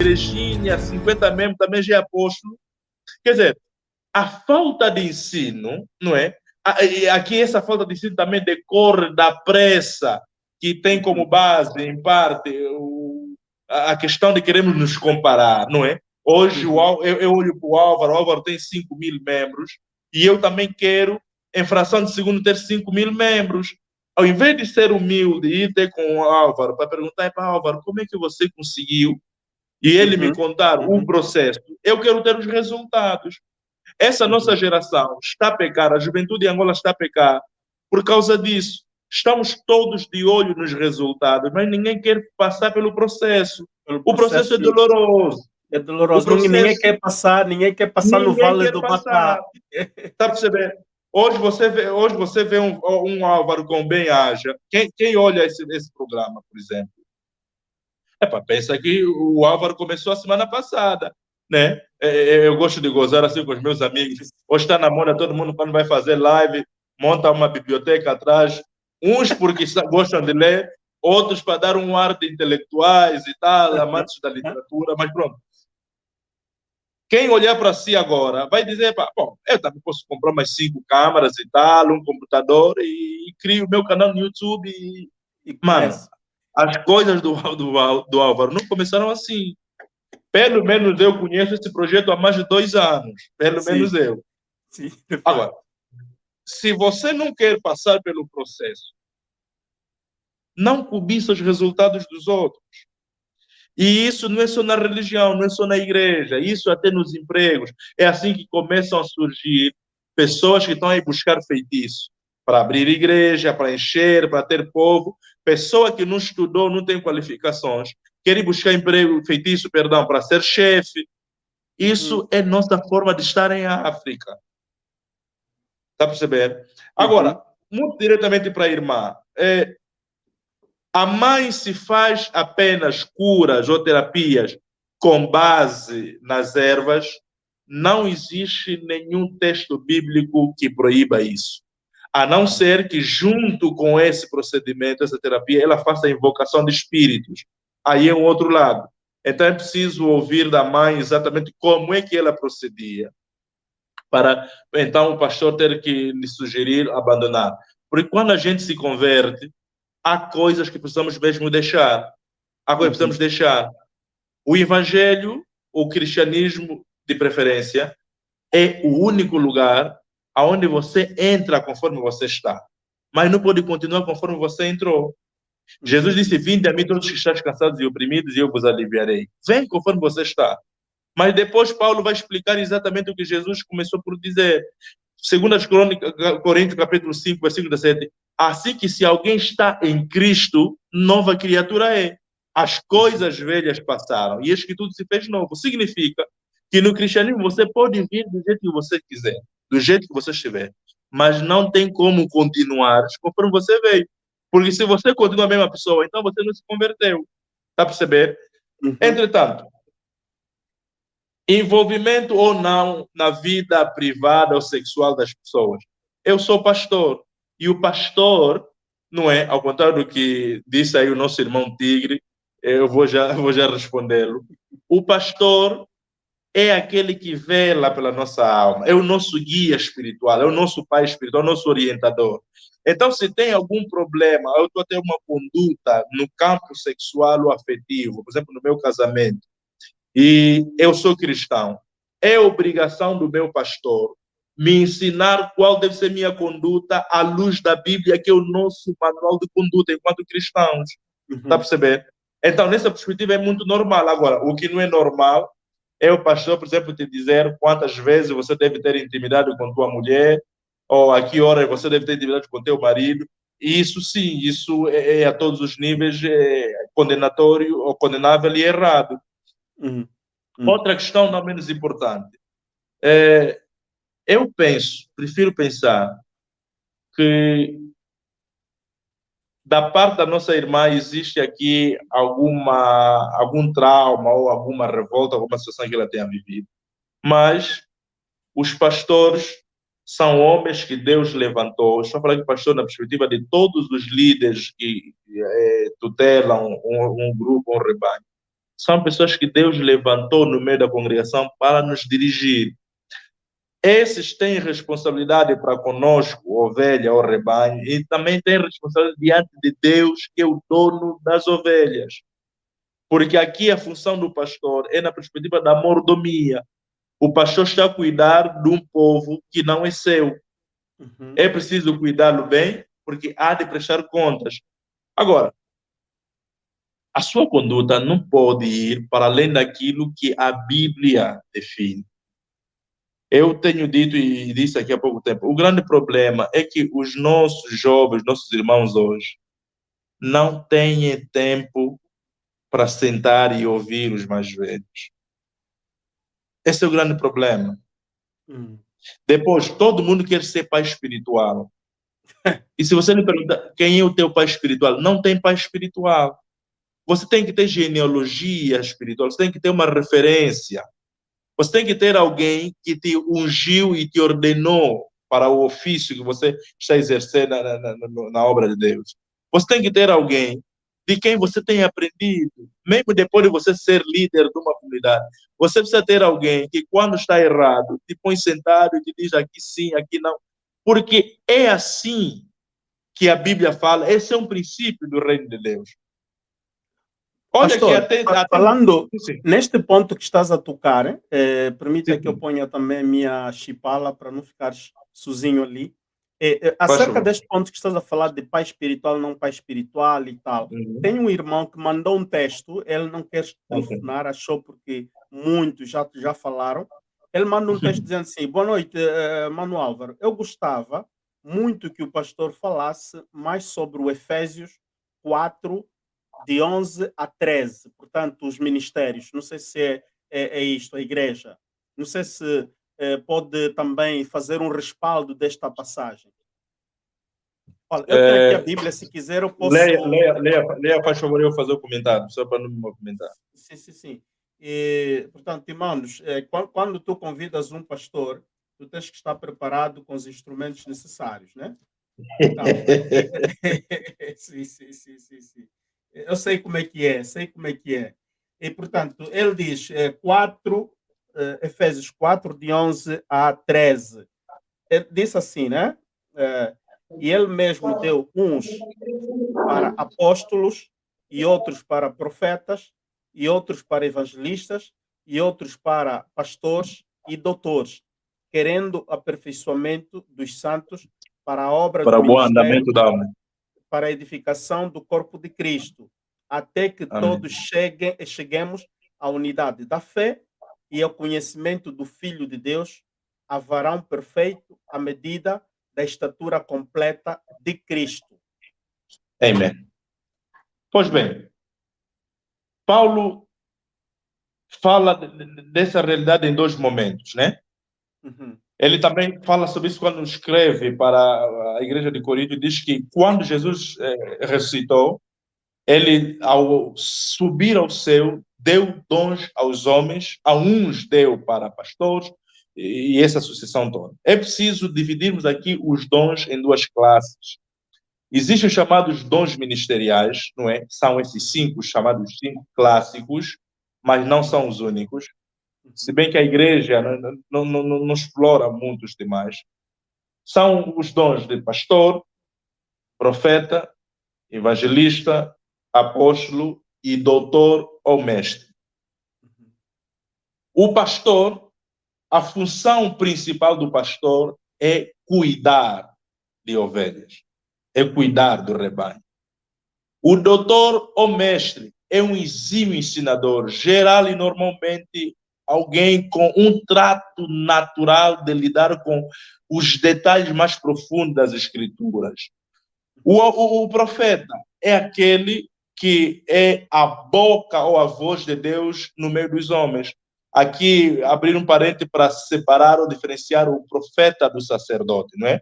igrejinha, 50 membros, também já é apóstolo. Quer dizer, a falta de ensino, não é? E aqui essa falta de ensino também decorre da pressa que tem como base, em parte, a questão de queremos nos comparar, não é? Hoje eu olho para o Álvaro tem 5.000 membros, e eu também quero, em fração de segundo, ter 5.000 membros. Ao invés de ser humilde e ir ter com o Álvaro para perguntar para Álvaro como é que você conseguiu, e ele me contar o processo, eu quero ter os resultados. Essa nossa geração está a pecar, a juventude em Angola está a pecar por causa disso. Estamos todos de olho nos resultados, mas ninguém quer passar pelo processo. O processo é doloroso. É doloroso. Processo, ninguém quer passar no Vale do Batá. Está a perceber? Hoje você vê um Álvaro com bem-aja. Quem olha esse programa, por exemplo? Pensa que o Álvaro começou a semana passada, né? Eu gosto de gozar assim com os meus amigos. Hoje está na moda, todo mundo quando vai fazer live, monta uma biblioteca atrás, uns porque gostam de ler, outros para dar um ar de intelectuais e tal, amantes da literatura, mas pronto. Quem olhar para si agora vai dizer, bom, eu também posso comprar umas 5 câmaras e tal, um computador e crio o meu canal no YouTube e mano, as coisas do Álvaro não começaram assim. Pelo menos eu conheço esse projeto há mais de 2 anos. Pelo menos eu. Sim. Agora, se você não quer passar pelo processo, não cobiça os resultados dos outros. E isso não é só na religião, não é só na igreja, isso até nos empregos. É assim que começam a surgir pessoas que estão aí buscar feitiço para abrir igreja, para encher, para ter povo. Pessoa que não estudou, não tem qualificações, quer buscar emprego, feitiço, perdão, para ser chefe. Isso é nossa forma de estar em África. Está a perceber? Agora, muito diretamente para a irmã. A mãe se faz apenas curas ou terapias com base nas ervas, não existe nenhum texto bíblico que proíba isso. A não ser que, junto com esse procedimento, essa terapia, ela faça a invocação de espíritos. Aí é um outro lado. Então, é preciso ouvir da mãe exatamente como é que ela procedia, para, então, o pastor ter que lhe sugerir abandonar. Porque quando a gente se converte, há coisas que precisamos mesmo deixar. Há coisas que precisamos deixar. O evangelho, o cristianismo, de preferência, é o único lugar onde você entra conforme você está. Mas não pode continuar conforme você entrou. Jesus disse, vinde a mim todos que estáis cansados e oprimidos e eu vos aliviarei. Vem conforme você está. Mas depois Paulo vai explicar exatamente o que Jesus começou por dizer. Segundo as Coríntios, capítulo 5, versículo 17. Assim que se alguém está em Cristo, nova criatura é. As coisas velhas passaram e eis que tudo se fez novo. Significa que no cristianismo você pode vir do jeito que você quiser, do jeito que você estiver, mas não tem como continuar conforme você veio. Porque se você continua a mesma pessoa, então você não se converteu. Está a perceber? Entretanto, envolvimento ou não na vida privada ou sexual das pessoas. Eu sou pastor, e o pastor, não é, ao contrário do que disse aí o nosso irmão Tigre, eu vou já respondê-lo. O pastor é aquele que vela pela nossa alma, é o nosso guia espiritual, é o nosso pai espiritual, é o nosso orientador. Então, se tem algum problema, eu estou tendo uma conduta no campo sexual ou afetivo, por exemplo, no meu casamento, e eu sou cristão, é obrigação do meu pastor me ensinar qual deve ser minha conduta à luz da Bíblia, que é o nosso manual de conduta enquanto cristãos. Está a perceber? Então, nessa perspectiva é muito normal. Agora, o que não é normal é o pastor, por exemplo, te dizer quantas vezes você deve ter intimidade com tua mulher, ou a que hora você deve ter intimidade com teu marido. E isso sim, isso é a todos os níveis condenatório, ou condenável e errado. Outra questão não menos importante. Eu prefiro pensar que da parte da nossa irmã existe aqui algum trauma ou alguma revolta, alguma situação que ela tenha vivido. Mas os pastores são homens que Deus levantou. Estou falando de pastor na perspectiva de todos os líderes que tutelam um grupo, um rebanho. São pessoas que Deus levantou no meio da congregação para nos dirigir. Esses têm responsabilidade para conosco, ovelha ou rebanho, e também têm responsabilidade diante de Deus, que é o dono das ovelhas. Porque aqui a função do pastor é na perspectiva da mordomia. O pastor está a cuidar de um povo que não é seu. É preciso cuidá-lo bem, porque há de prestar contas. Agora, a sua conduta não pode ir para além daquilo que a Bíblia define. Eu tenho dito e disse aqui há pouco tempo, o grande problema é que os nossos jovens, nossos irmãos hoje, não têm tempo para sentar e ouvir os mais velhos. Esse é o grande problema. Depois, todo mundo quer ser pai espiritual. E se você me perguntar quem é o teu pai espiritual, não tem pai espiritual. Você tem que ter genealogia espiritual, você tem que ter uma referência. Você tem que ter alguém que te ungiu e te ordenou para o ofício que você está exercendo na obra de Deus. Você tem que ter alguém de quem você tem aprendido, mesmo depois de você ser líder de uma comunidade. Você precisa ter alguém que, quando está errado, te põe sentado e te diz aqui sim, aqui não. Porque é assim que a Bíblia fala, esse é um princípio do reino de Deus. Olha, pastor, que falando neste ponto que estás a tocar, permita que eu ponha também a minha chipala para não ficar sozinho ali. Acerca deste ponto que estás a falar de pai espiritual, não pai espiritual e tal, tem um irmão que mandou um texto, ele não quer telefonar, achou porque muitos já falaram. Ele manda um texto dizendo assim: boa noite, Mano Álvaro, eu gostava muito que o pastor falasse mais sobre o Efésios 4, de 11 a 13, portanto, os ministérios. Não sei se é isto, a igreja. Não sei se pode também fazer um respaldo desta passagem. Olha, eu tenho aqui a Bíblia, se quiser eu posso... Leia, faz favor, eu fazer o comentário, só para não me movimentar. Sim. E, portanto, irmãos, quando tu convidas um pastor, tu tens que estar preparado com os instrumentos necessários, né? Então, sim. Eu sei como é que é, E, portanto, ele diz Efésios 4, de 11 a 13. Ele disse assim, né? E ele mesmo deu uns para apóstolos, e outros para profetas, e outros para evangelistas, e outros para pastores e doutores, querendo aperfeiçoamento dos santos para a obra para do o bom ministério, andamento da alma, para a edificação do corpo de Cristo, até que Amém. todos cheguemos à unidade da fé e ao conhecimento do Filho de Deus, a varão perfeito, à medida da estatura completa de Cristo. Amém. Pois bem, Paulo fala dessa realidade em dois momentos, né? Ele também fala sobre isso quando escreve para a igreja de Corinto e diz que quando Jesus ressuscitou, ele, ao subir ao céu, deu dons aos homens, a uns deu para pastores, e essa sucessão toda. É preciso dividirmos aqui os dons em duas classes. Existem os chamados dons ministeriais, não é? São esses chamados 5 clássicos, mas não são os únicos. Se bem que a igreja não explora muito os demais. São os dons de pastor, profeta, evangelista, apóstolo e doutor ou mestre. O pastor, a função principal do pastor é cuidar de ovelhas, é cuidar do rebanho. O doutor ou mestre é um exímio ensinador, geral e normalmente alguém com um trato natural de lidar com os detalhes mais profundos das escrituras. O profeta é aquele que é a boca ou a voz de Deus no meio dos homens. Aqui, abrir um parênteses para separar ou diferenciar o profeta do sacerdote, não é?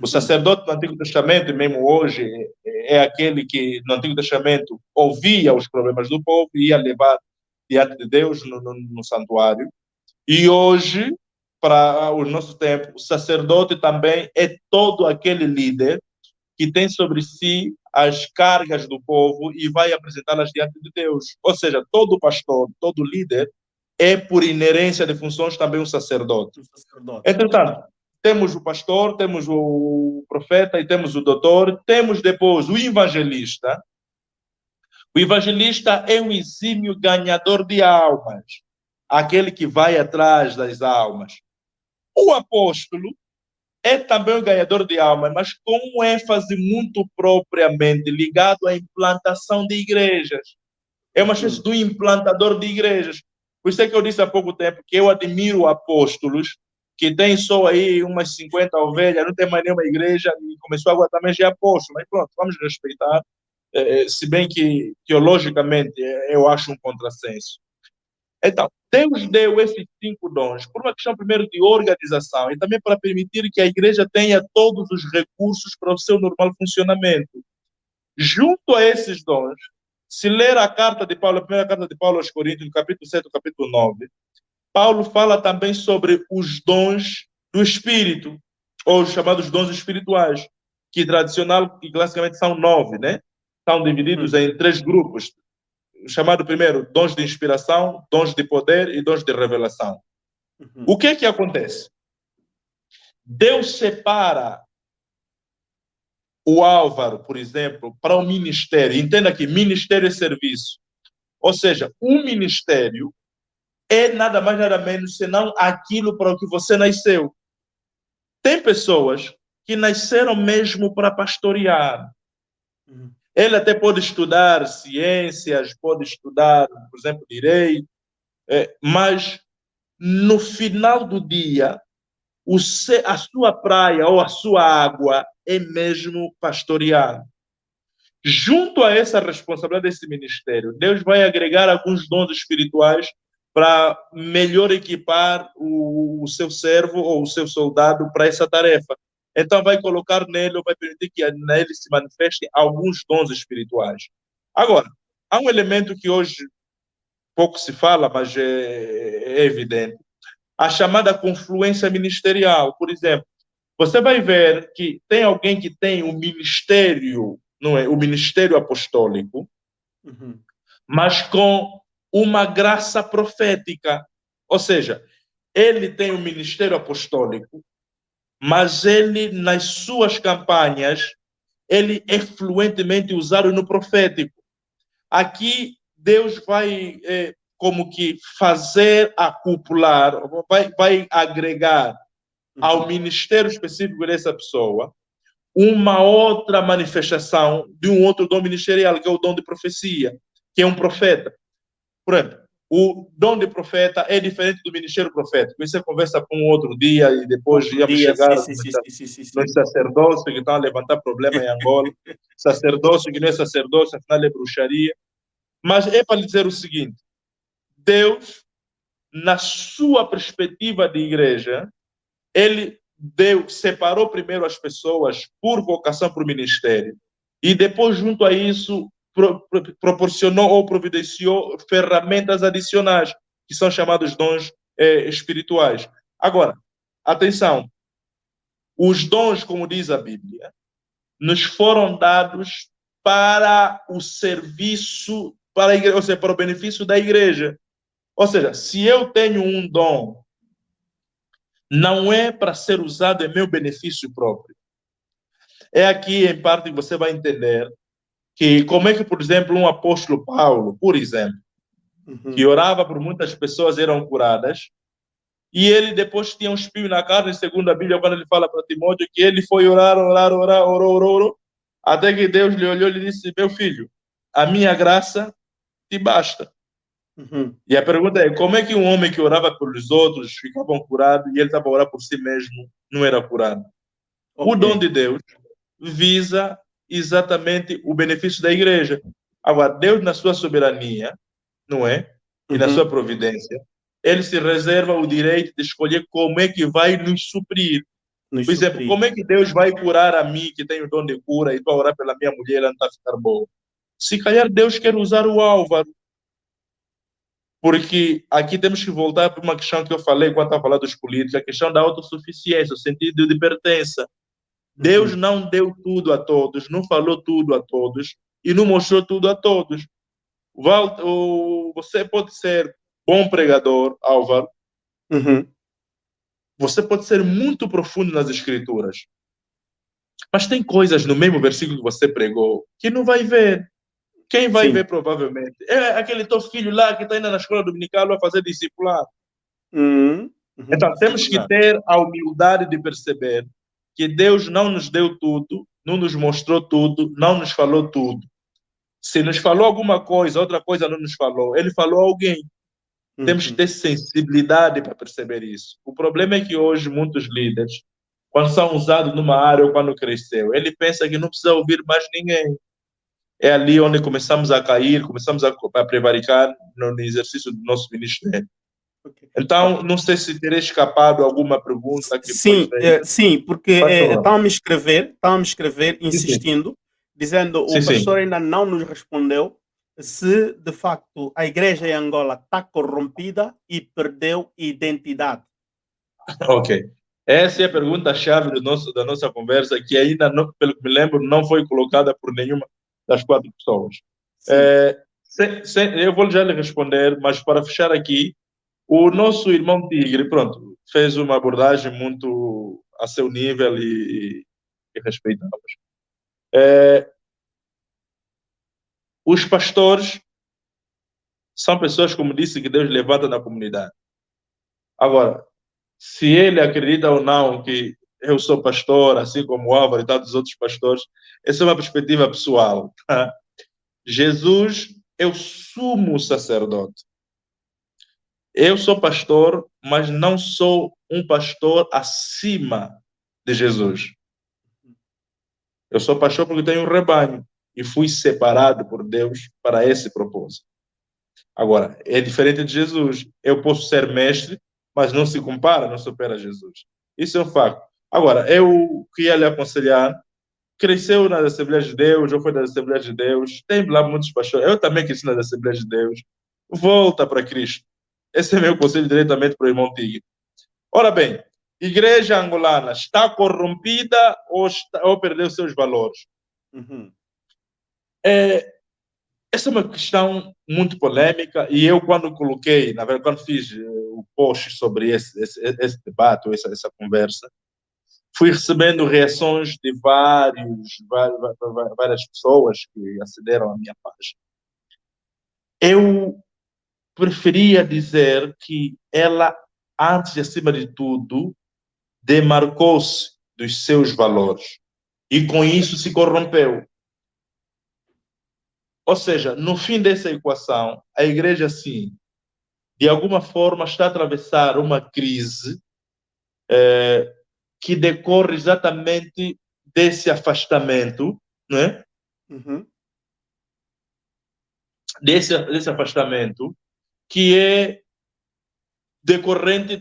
O sacerdote no Antigo Testamento, mesmo hoje, é aquele que no Antigo Testamento ouvia os problemas do povo e ia levar diante de Deus no santuário. E hoje, para o nosso tempo, o sacerdote também é todo aquele líder que tem sobre si as cargas do povo e vai apresentá-las diante de Deus. Ou seja, todo pastor, todo líder é, por inerência de funções, também um sacerdote. Entretanto, temos o pastor, temos o profeta e temos o doutor, temos depois o evangelista. O evangelista é um exímio ganhador de almas, aquele que vai atrás das almas. O apóstolo é também um ganhador de almas, mas com um ênfase muito propriamente ligado à implantação de igrejas. É uma espécie de um implantador de igrejas. Por isso é que eu disse há pouco tempo que eu admiro apóstolos que têm só aí umas 50 ovelhas, não tem mais nenhuma igreja, e começou agora também já é apóstolo. Mas pronto, vamos respeitar, se bem que teologicamente eu acho um contrassenso. Então, Deus deu esses 5 dons por uma questão, primeiro, de organização e também para permitir que a igreja tenha todos os recursos para o seu normal funcionamento. Junto a esses dons, se ler a carta de Paulo, a primeira carta de Paulo aos Coríntios, no capítulo 7, capítulo 9, Paulo fala também sobre os dons do Espírito, ou os chamados dons espirituais, que tradicional e classicamente são 9, né? São divididos em 3 grupos. Chamado primeiro, dons de inspiração, dons de poder e dons de revelação. O que é que acontece? Deus separa o Álvaro, por exemplo, para o ministério. Entenda que ministério é serviço. Ou seja, um ministério é nada mais, nada menos, senão aquilo para o que você nasceu. Tem pessoas que nasceram mesmo para pastorear. Ele até pode estudar ciências, pode estudar, por exemplo, direito, mas no final do dia, a sua praia ou a sua água é mesmo pastorear. Junto a essa responsabilidade desse ministério, Deus vai agregar alguns dons espirituais para melhor equipar o seu servo ou o seu soldado para essa tarefa. Então, vai colocar nele, ou vai permitir que nele se manifestem alguns dons espirituais. Agora, há um elemento que hoje pouco se fala, mas é evidente. A chamada confluência ministerial. Por exemplo, você vai ver que tem alguém que tem um ministério, não é? O ministério apostólico, mas com uma graça profética. Ou seja, ele tem um ministério apostólico, mas ele, nas suas campanhas, ele é fluentemente usado no profético. Aqui, Deus vai como que fazer acumular, vai agregar ao ministério específico dessa pessoa uma outra manifestação de um outro dom ministerial, que é o dom de profecia, que é um profeta. Por exemplo, o dom de profeta é diferente do ministério profético. Isso é conversa para um outro dia e depois íamos chegar nos sacerdócios que estão a levantar problema em Angola. Sacerdócio que não é sacerdócio, afinal é bruxaria. Mas é para dizer o seguinte: Deus, na sua perspectiva de igreja, ele separou primeiro as pessoas por vocação para o ministério e depois, junto a isso, proporcionou ou providenciou ferramentas adicionais, que são chamados dons espirituais. Agora, atenção, os dons, como diz a Bíblia, nos foram dados para o serviço, para a igreja, ou seja, para o benefício da igreja. Ou seja, se eu tenho um dom, não é para ser usado em meu benefício próprio. É aqui, em parte, que você vai entender que como é que, por exemplo, um apóstolo Paulo, por exemplo, que orava por muitas pessoas eram curadas, e ele depois tinha um espinho na carne, segundo a Bíblia, quando ele fala para Timóteo, que ele foi orou, até que Deus lhe olhou e lhe disse: meu filho, a minha graça te basta. E a pergunta é: como é que um homem que orava pelos outros ficavam curados e ele estava a orar por si mesmo não era curado? O dom de Deus visa exatamente o benefício da igreja. Agora, Deus, na sua soberania, não é? E na sua providência, ele se reserva o direito de escolher como é que vai nos suprir. Por exemplo, como é que Deus vai curar a mim, que tenho o dom de cura, e para orar pela minha mulher, ela não está a ficar boa? Se calhar Deus quer usar o Álvaro. Porque aqui temos que voltar para uma questão que eu falei quando estava falando dos políticos, a questão da autossuficiência, o sentido de pertença. Deus não deu tudo a todos, não falou tudo a todos e não mostrou tudo a todos. Você pode ser bom pregador, Álvaro. Você pode ser muito profundo nas escrituras. Mas tem coisas no mesmo versículo que você pregou que não vai ver. Quem vai ver provavelmente é aquele teu filho lá que está indo na escola dominical a fazer discipulado. Então, temos que ter a humildade de perceber que Deus não nos deu tudo, não nos mostrou tudo, não nos falou tudo. Se nos falou alguma coisa, outra coisa não nos falou, ele falou a alguém. Temos que ter sensibilidade para perceber isso. O problema é que hoje muitos líderes, quando são usados numa área ou quando cresceu, ele pensa que não precisa ouvir mais ninguém. É ali onde começamos a cair, começamos a prevaricar no exercício do nosso ministério. Então, não sei se terei escapado alguma pergunta. Que sim, porque estão a me escrever, insistindo, dizendo o pastor ainda não nos respondeu se, de facto, a igreja em Angola está corrompida e perdeu identidade. Ok. Essa é a pergunta-chave da nossa conversa, que ainda, não, pelo que me lembro, não foi colocada por nenhuma das 4 pessoas. Eu vou já lhe responder, mas para fechar aqui, o nosso irmão Tigre, pronto, fez uma abordagem muito a seu nível e respeitamos. Os pastores são pessoas, como disse, que Deus levanta na comunidade. Agora, se ele acredita ou não que eu sou pastor, assim como o Álvaro e tantos outros pastores, essa é uma perspectiva pessoal. Tá? Jesus é o sumo sacerdote. Eu sou pastor, mas não sou um pastor acima de Jesus. Eu sou pastor porque tenho um rebanho e fui separado por Deus para esse propósito. Agora, é diferente de Jesus. Eu posso ser mestre, mas não se compara, não supera Jesus. Isso é um facto. Agora, eu queria lhe aconselhar, cresceu nas Assembleias de Deus, ou foi das Assembleias de Deus, tem lá muitos pastores, eu também cresci nas Assembleias de Deus, volta para Cristo. Esse é meu conselho diretamente para o irmão Tigre. Ora bem, igreja angolana está corrompida ou perdeu seus valores? Essa é uma questão muito polêmica e eu, quando coloquei, na verdade, quando fiz o post sobre esse debate, ou essa conversa, fui recebendo reações de várias pessoas que acederam à minha página. Eu preferia dizer que ela, antes e acima de tudo, demarcou-se dos seus valores e com isso se corrompeu. Ou seja, no fim dessa equação, a igreja, sim, de alguma forma está a atravessar uma crise que decorre exatamente desse afastamento, né? Desse afastamento que é decorrente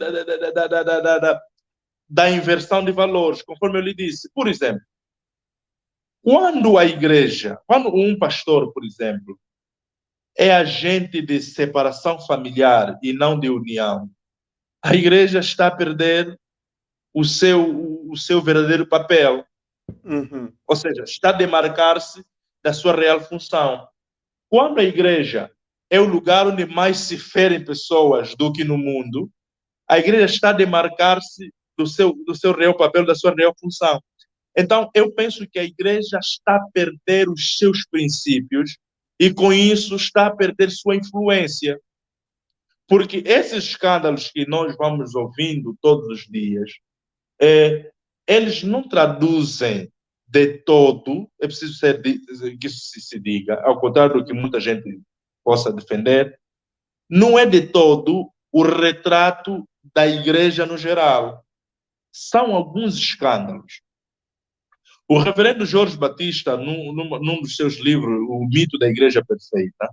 da inversão de valores, conforme eu lhe disse. Por exemplo, quando um pastor, por exemplo, é agente de separação familiar e não de união, a igreja está a perder o seu verdadeiro papel. Ou seja, está a demarcar-se da sua real função. Quando a igreja é o lugar onde mais se ferem pessoas do que no mundo, a igreja está a demarcar-se do seu real papel, da sua real função. Então, eu penso que a igreja está a perder os seus princípios e, com isso, está a perder sua influência. Porque esses escândalos que nós vamos ouvindo todos os dias, eles não traduzem de todo, é preciso que isso se diga, ao contrário do que muita gente possa defender, não é de todo o retrato da igreja no geral. São alguns escândalos. O reverendo Jorge Batista, num dos seus livros, O Mito da Igreja Perfeita,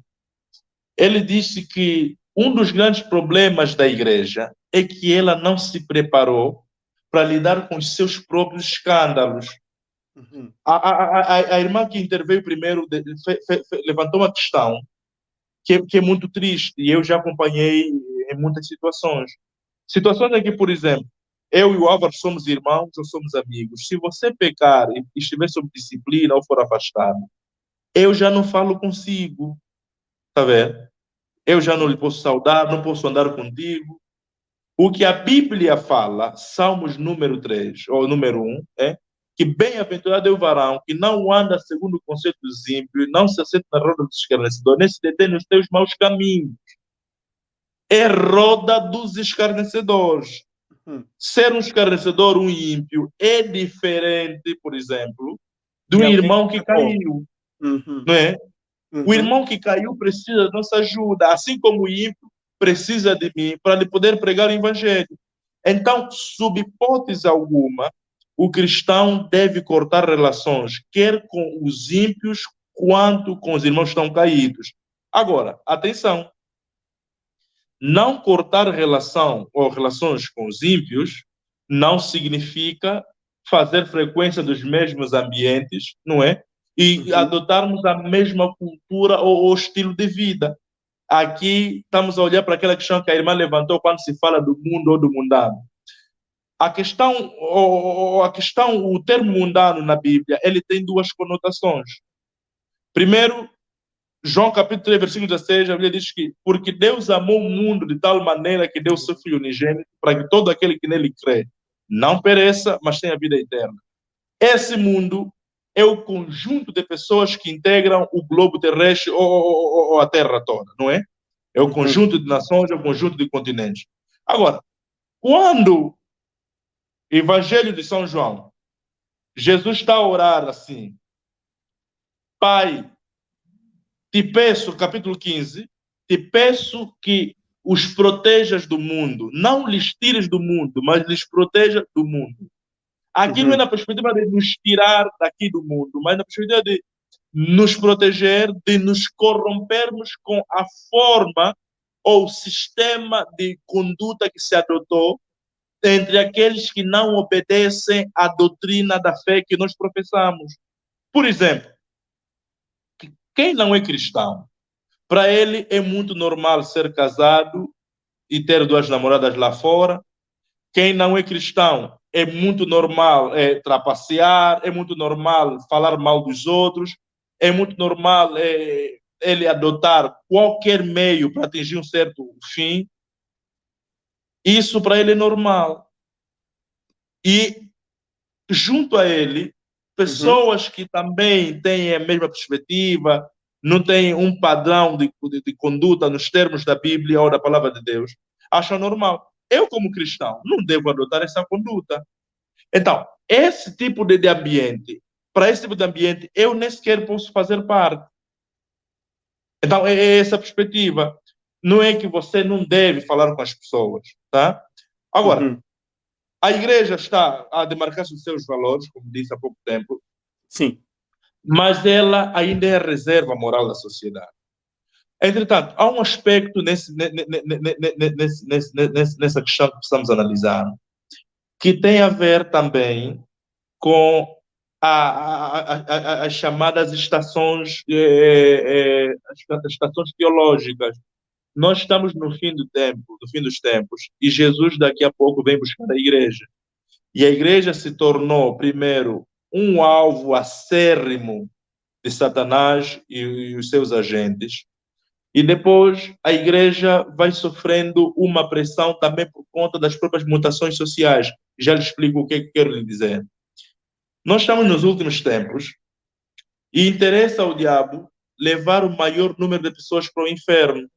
ele disse que um dos grandes problemas da igreja é que ela não se preparou para lidar com os seus próprios escândalos. A irmã que interveio primeiro levantou uma questão que é muito triste, e eu já acompanhei em muitas situações. Situações em que, por exemplo, eu e o Álvaro somos irmãos ou somos amigos. Se você pecar e estiver sob disciplina ou for afastado, eu já não falo consigo, tá vendo? Eu já não lhe posso saudar, não posso andar contigo. O que a Bíblia fala, Salmos número 3, ou número 1, é que bem-aventurado é o varão que não anda segundo o conceito dos ímpios, não se assenta na roda dos escarnecedores, nem se detém nos teus maus caminhos. É roda dos escarnecedores. Ser um escarnecedor, um ímpio, é diferente, por exemplo, do irmão que caiu. Não é? O irmão que caiu precisa da nossa ajuda, assim como o ímpio precisa de mim para lhe poder pregar o evangelho. Então, sob hipótese alguma, o cristão deve cortar relações, quer com os ímpios, quanto com os irmãos que estão caídos. Agora, atenção, não cortar relação ou relações com os ímpios não significa fazer frequência dos mesmos ambientes, não é? E adotarmos a mesma cultura ou estilo de vida. Aqui estamos a olhar para aquela questão que a irmã levantou quando se fala do mundo ou do mundano. A questão, o termo mundano na Bíblia, ele tem duas conotações. Primeiro, João capítulo 3, versículo 16, a Bíblia diz que porque Deus amou o mundo de tal maneira que deu o seu Filho unigênito para que todo aquele que nele crê não pereça, mas tenha vida eterna. Esse mundo é o conjunto de pessoas que integram o globo terrestre ou a Terra toda, não é? É o conjunto de nações, é o conjunto de continentes. Agora, quando Evangelho de São João, Jesus está a orar assim, Pai, te peço, capítulo 15, te peço que os protejas do mundo, não lhes tires do mundo, mas lhes proteja do mundo. Aqui não é na perspectiva de nos tirar daqui do mundo, mas na perspectiva de nos proteger, de nos corrompermos com a forma ou sistema de conduta que se adotou entre aqueles que não obedecem à doutrina da fé que nós professamos. Por exemplo, quem não é cristão, para ele é muito normal ser casado e ter duas namoradas lá fora. Quem não é cristão, é muito normal trapacear, é muito normal falar mal dos outros, é muito normal ele adotar qualquer meio para atingir um certo fim. Isso para ele é normal. E junto a ele, pessoas que também têm a mesma perspectiva, não têm um padrão de conduta nos termos da Bíblia ou da palavra de Deus, acham normal. Eu, como cristão, não devo adotar essa conduta. Então, esse tipo de ambiente, para esse tipo de ambiente, eu nem sequer posso fazer parte. Então, é essa perspectiva. Não é que você não deve falar com as pessoas, tá? Agora, a igreja está a demarcar-se os seus valores, como disse há pouco tempo. Sim. Mas ela ainda é a reserva moral da sociedade. Entretanto, há um aspecto nessa questão que precisamos analisar, que tem a ver também com as chamadas estações, as estações teológicas. Nós estamos no fim do tempo, no fim dos tempos, e Jesus daqui a pouco vem buscar a igreja. E a igreja se tornou, primeiro, um alvo acérrimo de Satanás e os seus agentes. E depois a igreja vai sofrendo uma pressão também por conta das próprias mutações sociais. Já lhe explico o que quero lhe dizer. Nós estamos nos últimos tempos e interessa ao diabo levar o maior número de pessoas para o inferno.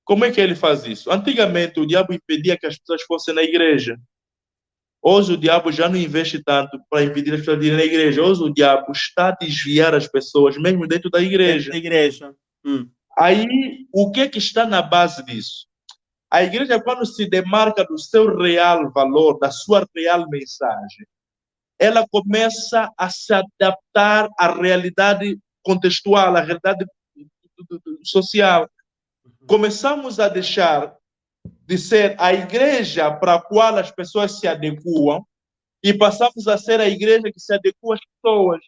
Como é que ele faz isso? Antigamente o diabo impedia que as pessoas fossem na igreja. Hoje o diabo já não investe tanto para impedir as pessoas de ir na igreja. Hoje o diabo está a desviar as pessoas mesmo dentro da igreja. Aí, o que é que está na base disso? A igreja, quando se demarca do seu real valor, da sua real mensagem, ela começa a se adaptar à realidade contextual, à realidade social. Começamos a deixar de ser a igreja para a qual as pessoas se adequam e passamos a ser a igreja que se adequa às pessoas.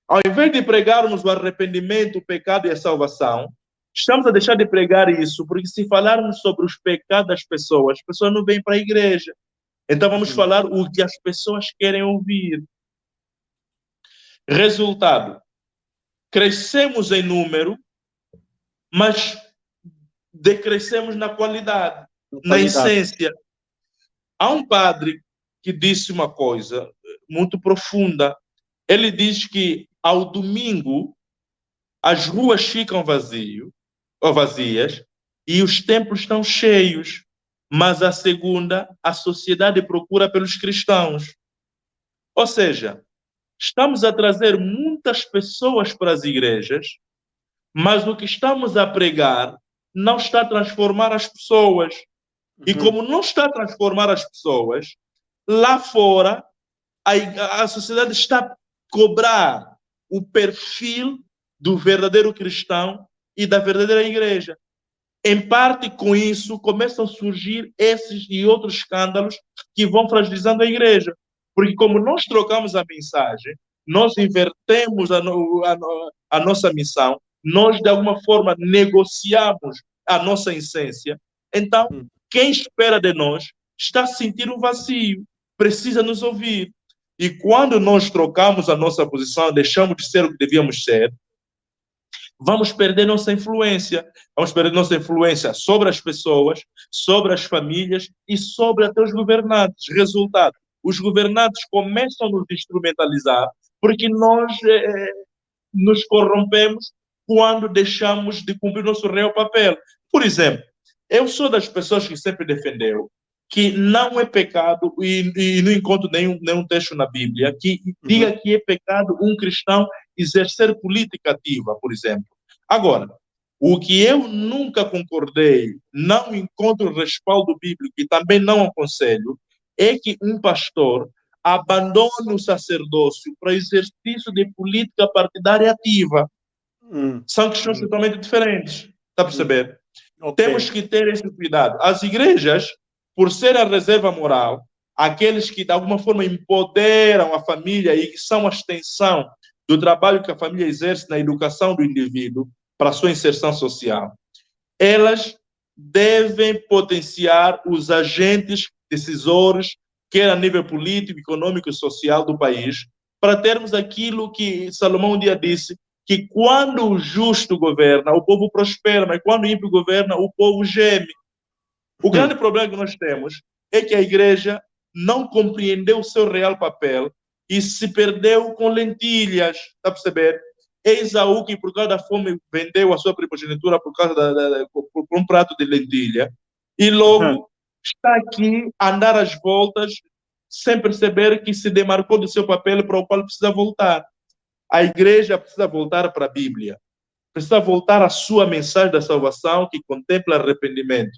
Ao invés de pregarmos o arrependimento, o pecado e a salvação, estamos a deixar de pregar isso, porque se falarmos sobre os pecados das pessoas, as pessoas não vêm para a igreja. Então vamos falar o que as pessoas querem ouvir. Resultado, crescemos em número, mas decrescemos na qualidade, na essência. Há um padre que disse uma coisa muito profunda. Ele diz que ao domingo as ruas ficam vazias e os templos estão cheios, mas à segunda a sociedade procura pelos cristãos. Ou seja, estamos a trazer muitas pessoas para as igrejas, mas o que estamos a pregar não está a transformar as pessoas. E como não está a transformar as pessoas, lá fora a sociedade está a cobrar o perfil do verdadeiro cristão e da verdadeira igreja. Em parte, com isso, começam a surgir esses e outros escândalos que vão fragilizando a igreja. Porque como nós trocamos a mensagem, nós invertemos a nossa missão, nós, de alguma forma, negociamos a nossa essência. Então, quem espera de nós está a sentir um vazio, precisa nos ouvir. E quando nós trocamos a nossa posição, deixamos de ser o que devíamos ser, vamos perder nossa influência. Vamos perder nossa influência sobre as pessoas, sobre as famílias e sobre até os governantes. Resultado, os governantes começam a nos instrumentalizar porque nós nos corrompemos quando deixamos de cumprir nosso real papel. Por exemplo, eu sou das pessoas que sempre defendeu que não é pecado, e não encontro nenhum texto na Bíblia que diga que é pecado um cristão exercer política ativa, por exemplo. Agora, o que eu nunca concordei, não encontro respaldo bíblico e também não aconselho, é que um pastor abandone o sacerdócio para exercício de política partidária ativa. São questões totalmente diferentes. Está a perceber? Okay. Temos que ter esse cuidado. As igrejas, por ser a reserva moral, aqueles que de alguma forma empoderam a família e que são a extensão do trabalho que a família exerce na educação do indivíduo para a sua inserção social, elas devem potenciar os agentes decisores, quer a nível político, econômico e social do país, para termos aquilo que Salomão um dia disse, que quando o justo governa, o povo prospera, mas quando o ímpio governa, o povo geme. O grande problema que nós temos é que a igreja não compreendeu o seu real papel e se perdeu com lentilhas, está a perceber? Esaú, que por causa da fome vendeu a sua primogenitura por causa por um prato de lentilha, e logo está aqui a andar às voltas sem perceber que se demarcou do seu papel para o qual precisa voltar. A igreja precisa voltar para a Bíblia, precisa voltar à sua mensagem da salvação que contempla arrependimento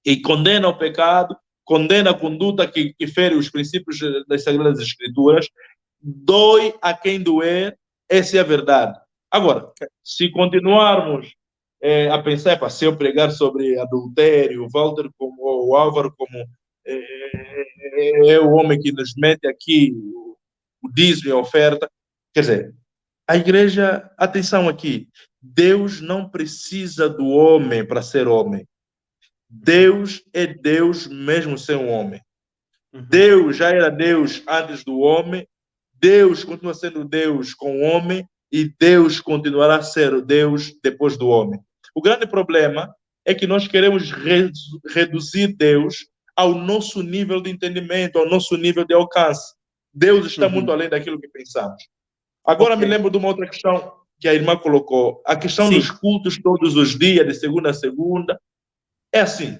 e condena o pecado, condena a conduta que fere os princípios das Sagradas Escrituras, dói a quem doer, essa é a verdade. Agora, se continuarmos a pensar, se eu pregar sobre adultério, o Álvaro como é o homem que nos mete aqui o dízimo e a oferta, quer dizer, a igreja, atenção aqui, Deus não precisa do homem para ser homem. Deus é Deus mesmo sem um homem. Deus já era Deus antes do homem, Deus continua sendo Deus com o homem e Deus continuará a ser o Deus depois do homem. O grande problema é que nós queremos reduzir Deus ao nosso nível de entendimento, ao nosso nível de alcance. Deus está muito além daquilo que pensamos. Agora me lembro de uma outra questão que a irmã colocou, a questão dos cultos todos os dias, de segunda a segunda. É assim,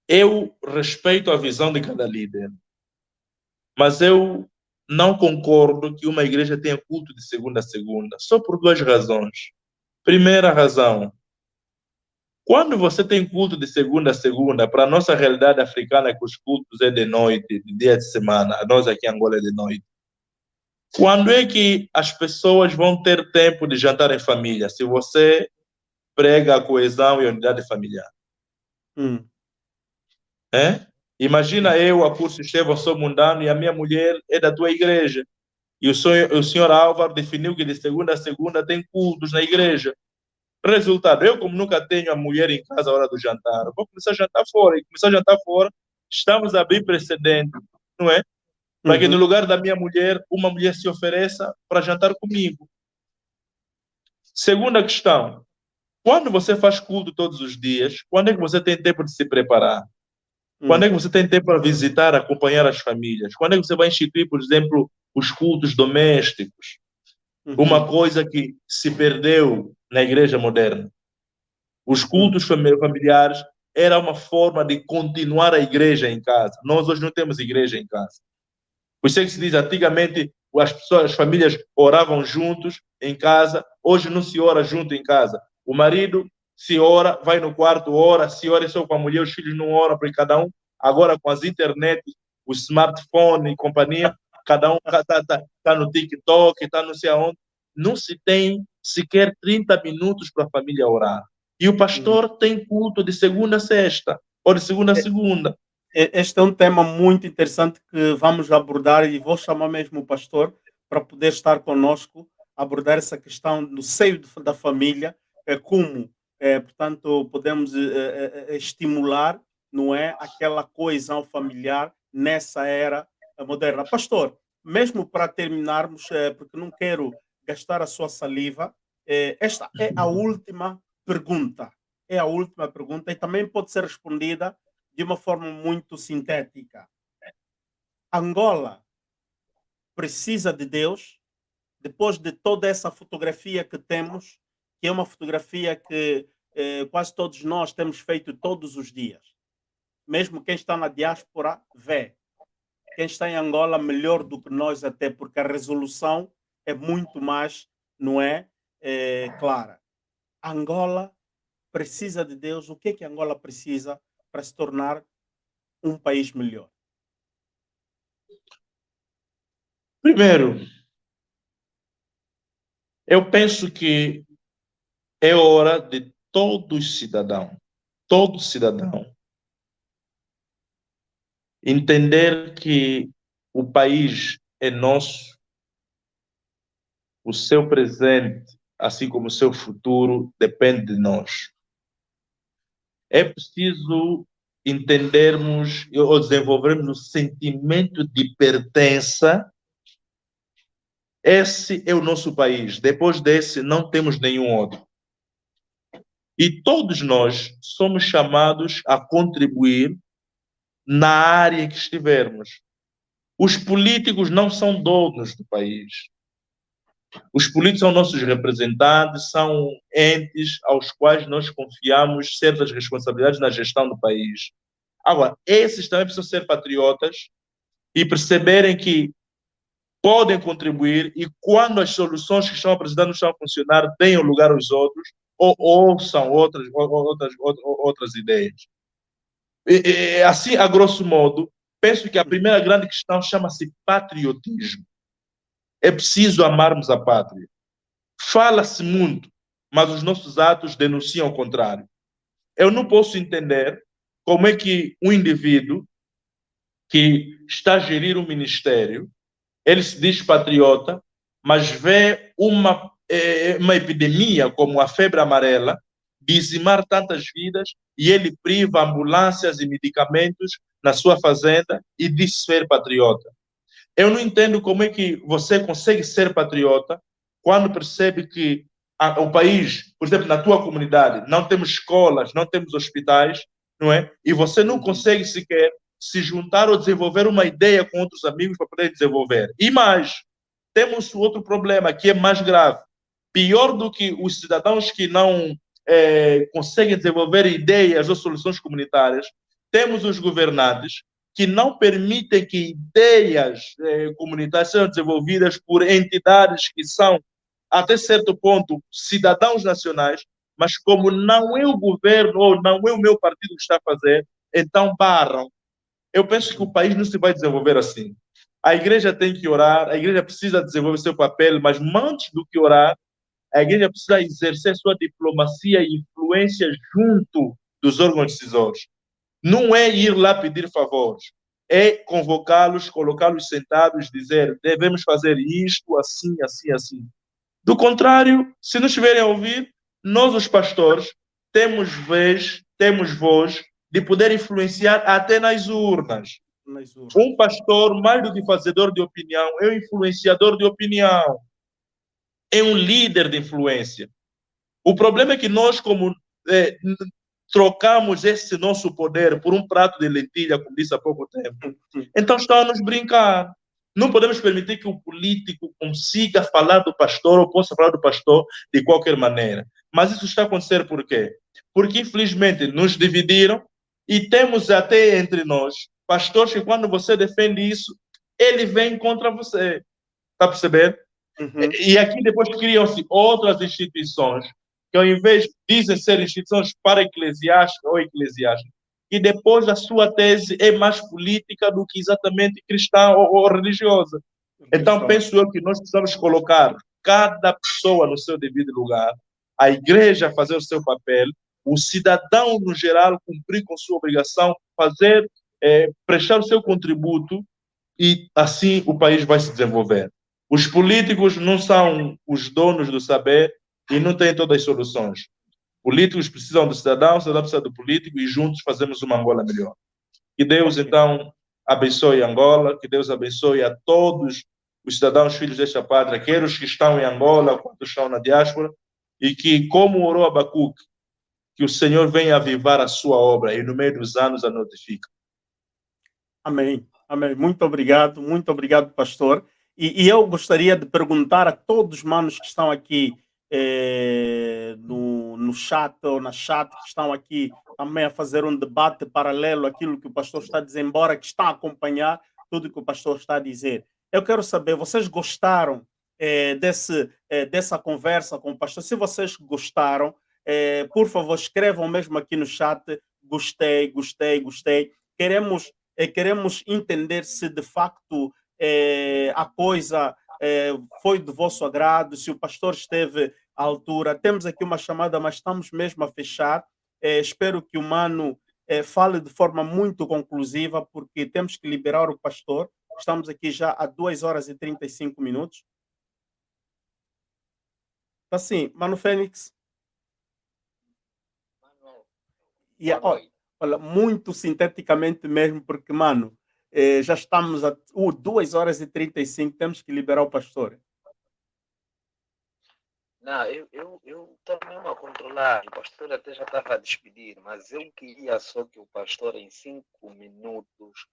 eu respeito a visão de cada líder, mas eu não concordo que uma igreja tenha culto de segunda a segunda, só por duas razões. Primeira razão, quando você tem culto de segunda a segunda, para a nossa realidade africana, que os cultos é de noite, de dia de semana, nós aqui em Angola é de noite, quando é que as pessoas vão ter tempo de jantar em família, se você prega a coesão e a unidade familiar? Imagina eu, a curso Estevão, sou mundano e a minha mulher é da tua igreja. E o senhor Álvaro definiu que de segunda a segunda tem cultos na igreja. Resultado, eu como nunca tenho a mulher em casa a hora do jantar, vou começar a jantar fora. E começar a jantar fora, estamos a abrir precedente, não é? Para que no lugar da minha mulher, uma mulher se ofereça para jantar comigo. Segunda questão, quando você faz culto todos os dias, quando é que você tem tempo de se preparar? Quando é que você tem tempo para visitar, acompanhar as famílias? Quando é que você vai instituir, por exemplo, os cultos domésticos? Uma coisa que se perdeu na igreja moderna. Os cultos familiares era uma forma de continuar a igreja em casa. Nós hoje não temos igreja em casa. Por isso é que se diz, antigamente as pessoas, as famílias oravam juntos em casa, hoje não se ora junto em casa. O marido se ora, vai no quarto, ora, se ora só com a mulher, os filhos não oram, porque cada um, agora com as internet, o smartphone e companhia, cada um tá no TikTok, está não sei aonde, não se tem sequer 30 minutos para a família orar. E o pastor tem culto de segunda a sexta, ou de segunda a segunda. Este é um tema muito interessante que vamos abordar e vou chamar mesmo o pastor para poder estar conosco, abordar essa questão no seio da família, como, portanto, podemos estimular, não é, aquela coesão familiar nessa era moderna. Pastor, mesmo para terminarmos, porque não quero gastar a sua saliva, esta é a última pergunta. É a última pergunta e também pode ser respondida de uma forma muito sintética. Angola precisa de Deus, depois de toda essa fotografia que temos, que é uma fotografia que quase todos nós temos feito todos os dias. Mesmo quem está na diáspora vê. Quem está em Angola melhor do que nós até, porque a resolução é muito mais, não é, clara. Angola precisa de Deus. O que é que Angola precisa para se tornar um país melhor? Primeiro, eu penso que é hora de todo cidadão, entender que o país é nosso, o seu presente, assim como o seu futuro, depende de nós. É preciso entendermos ou desenvolvermos o sentimento de pertença. Esse é o nosso país. Depois desse, não temos nenhum outro. E todos nós somos chamados a contribuir na área em que estivermos. Os políticos não são donos do país. Os políticos são nossos representantes, são entes aos quais nós confiamos certas responsabilidades na gestão do país. Agora, esses também precisam ser patriotas e perceberem que podem contribuir e quando as soluções que estão apresentando não estão a funcionar, deem lugar aos outros ou ouçam outras ideias. Assim, a grosso modo, penso que a primeira grande questão chama-se patriotismo. É preciso amarmos a pátria. Fala-se muito, mas os nossos atos denunciam o contrário. Eu não posso entender como é que um indivíduo que está a gerir um ministério, ele se diz patriota, mas vê uma epidemia como a febre amarela dizimar tantas vidas e ele priva ambulâncias e medicamentos na sua fazenda e diz ser patriota. Eu não entendo como é que você consegue ser patriota quando percebe que o país, por exemplo, na tua comunidade, não temos escolas, não temos hospitais, não é? E você não consegue sequer se juntar ou desenvolver uma ideia com outros amigos para poder desenvolver. E mais, temos outro problema que é mais grave. Pior do que os cidadãos que não conseguem desenvolver ideias ou soluções comunitárias, temos os governantes que não permitem que ideias comunitárias sejam desenvolvidas por entidades que são, até certo ponto, cidadãos nacionais, mas como não é o governo ou não é o meu partido que está a fazer, então barram. Eu penso que o país não se vai desenvolver assim. A igreja tem que orar, a igreja precisa desenvolver seu papel, mas antes do que orar, a igreja precisa exercer sua diplomacia e influência junto dos órgãos decisores. Não é ir lá pedir favores, é convocá-los, colocá-los sentados, dizer, devemos fazer isto, assim, assim, assim. Do contrário, se não estiverem a ouvir, nós, os pastores, temos vez, temos voz de poder influenciar até nas urnas. Um pastor, mais do que fazedor de opinião, é um influenciador de opinião. É um líder de influência. O problema é que nós, como trocamos esse nosso poder por um prato de lentilha, como disse há pouco tempo, então estão a nos brincar. Não podemos permitir que o político consiga falar do pastor ou possa falar do pastor de qualquer maneira. Mas isso está acontecendo por quê? Porque, infelizmente, nos dividiram e temos até entre nós pastores que, quando você defende isso, ele vem contra você. Está a perceber? Uhum. E aqui depois criam-se outras instituições que, ao invés dizem ser instituições para eclesiásticas ou eclesiásticas, e depois a sua tese é mais política do que exatamente cristã ou religiosa. Então, penso eu que nós precisamos colocar cada pessoa no seu devido lugar, a igreja fazer o seu papel, o cidadão, no geral, cumprir com sua obrigação, fazer, prestar o seu contributo, e assim o país vai se desenvolver. Os políticos não são os donos do saber e não têm todas as soluções. Políticos precisam do cidadão, o cidadão precisa do político e juntos fazemos uma Angola melhor. Que Deus, então, abençoe Angola, que Deus abençoe a todos os cidadãos filhos desta pátria, quer os que estão em Angola, quanto estão na diáspora, e que, como orou Abacuque, que o Senhor venha avivar a sua obra e no meio dos anos a notifica. Amém. Amém. Muito obrigado, pastor. E eu gostaria de perguntar a todos os manos que estão aqui no chat ou na chat, que estão aqui também a fazer um debate paralelo àquilo que o pastor está a dizer, embora que estão a acompanhar tudo que o pastor está a dizer. Eu quero saber, vocês gostaram dessa conversa com o pastor? Se vocês gostaram, por favor, escrevam mesmo aqui no chat, gostei, gostei, gostei. Queremos entender se de facto a coisa foi do vosso agrado, se o pastor esteve à altura. Temos aqui uma chamada, mas estamos mesmo a fechar. Espero que o Mano fale de forma muito conclusiva, porque temos que liberar o pastor. Estamos aqui já há 2 horas e 35 minutos. Assim, Mano Fênix. Olha, muito sinteticamente mesmo, porque, mano, já estamos a 2 horas e 35, temos que liberar o pastor. Não, eu também a controlar. O pastor até já estava a despedir, mas eu queria só que o pastor, em 5 minutos,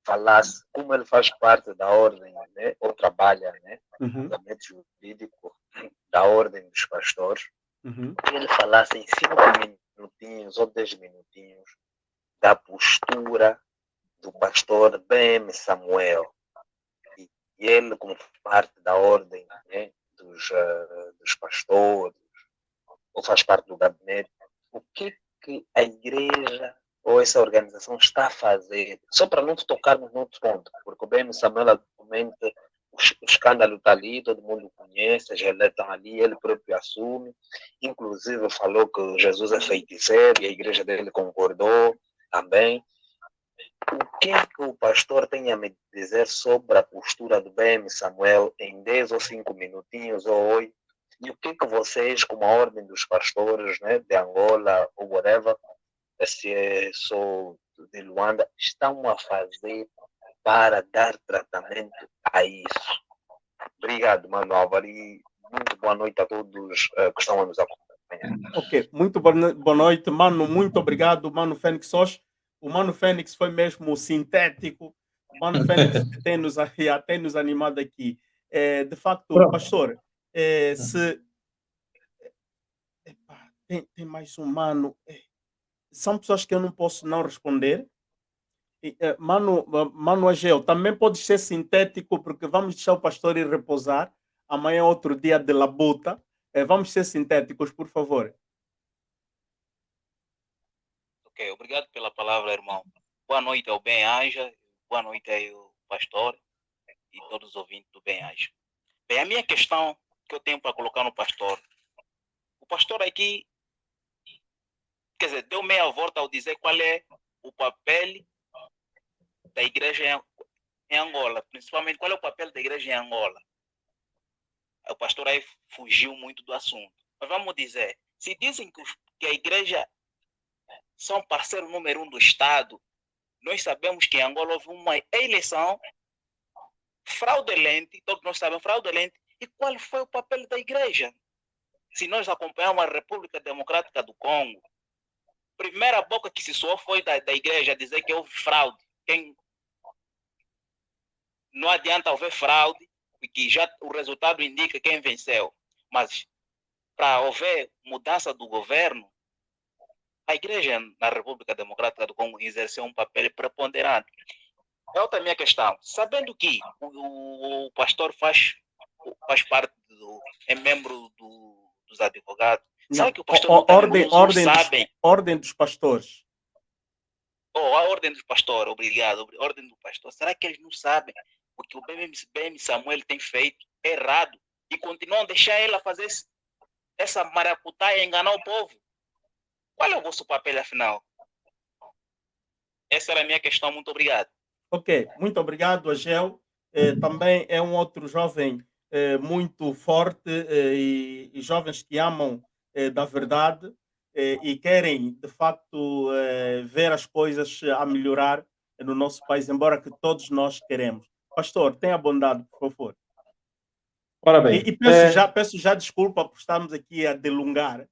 falasse como ele faz parte da ordem, né? Ou trabalha, né? Uhum. Do ambiente jurídico da ordem dos pastores. Uhum. Que ele falasse em 5 minutinhos ou 10 minutinhos da postura do pastor BM Samuel. E ele, como parte da ordem, né? dos pastores, ou faz parte do gabinete, o que a igreja ou essa organização está a fazer, só para não tocarmos no outro ponto, porque o BM Samuel atualmente, o escândalo está ali, todo mundo conhece, as relés estão ali, ele próprio assume, inclusive falou que Jesus é feiticeiro e a igreja dele concordou também. O que o pastor tem a me dizer sobre a postura do BM Samuel em 10 ou 5 minutinhos ou 8? E o que vocês, como a ordem dos pastores, né, de Angola ou whatever, se é só de Luanda, estão a fazer para dar tratamento a isso? Obrigado, Mano Álvaro, e muito boa noite a todos que estão a nos acompanhar. Ok, muito boa noite, Mano, muito obrigado, Mano Fênix. O Mano Fênix foi mesmo sintético. O Mano Fênix tem nos animado aqui. De facto, pastor, se tem mais um Mano. São pessoas que eu não posso não responder. Mano Ageu, também pode ser sintético, porque vamos deixar o pastor ir repousar. Amanhã é outro dia de labuta. Vamos ser sintéticos, por favor. Ok, obrigado pela palavra, irmão. Boa noite ao Bem Anja, boa noite ao pastor e todos os ouvintes do Bem Anja. Bem, a minha questão que eu tenho para colocar no pastor, o pastor aqui, quer dizer, deu meia volta ao dizer qual é o papel da igreja em Angola, principalmente qual é o papel da igreja em Angola. O pastor aí fugiu muito do assunto. Mas vamos dizer, Se dizem que a igreja são parceiro número 1 do Estado, nós sabemos que em Angola houve uma eleição fraudulenta, todos nós sabemos fraudulenta, e qual foi o papel da igreja? Se nós acompanhamos a República Democrática do Congo, a primeira boca que se soou foi da igreja dizer que houve fraude. Não adianta haver fraude, porque já o resultado indica quem venceu. Mas para haver mudança do governo, a igreja na República Democrática do Congo exerceu um papel preponderante. É outra minha questão. Sabendo que o pastor faz parte é membro dos advogados, não, será que o pastor ordem dos pastores? A ordem dos pastores, obrigado. Ordem do pastor. Será que eles não sabem o que o BM Samuel tem feito errado e continuam a deixar ela fazer essa maracutaia e enganar o povo? Qual é o vosso papel, afinal? Essa era a minha questão. Muito obrigado. Ok, muito obrigado, Ageu. Também é um outro jovem muito forte e jovens que amam da verdade e querem, de facto, ver as coisas a melhorar no nosso país, embora que todos nós queremos. Pastor, tenha bondade, por favor. Ora bem. E peço já desculpa por estarmos aqui a delongar.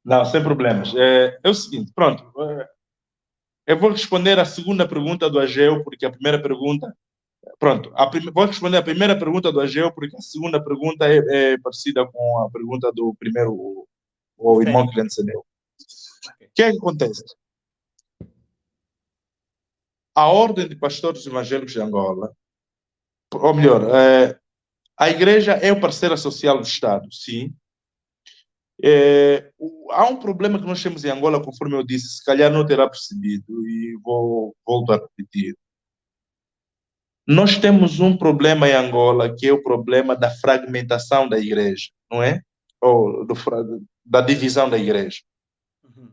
Não, sem problemas. É o seguinte, pronto. Eu vou responder a segunda pergunta do Ageu, porque a primeira pergunta... Pronto, vou responder a primeira pergunta do Ageu, porque a segunda pergunta é parecida com a pergunta do primeiro, o irmão que lhe antecedeu. O que é que acontece? A Ordem de Pastores Evangélicos de Angola, ou melhor, a igreja é o parceiro social do Estado, sim. Há um problema que nós temos em Angola, conforme eu disse, se calhar não terá percebido, e volto a repetir. Nós temos um problema em Angola, que é o problema da fragmentação da igreja, não é? Ou da divisão da igreja. Uhum.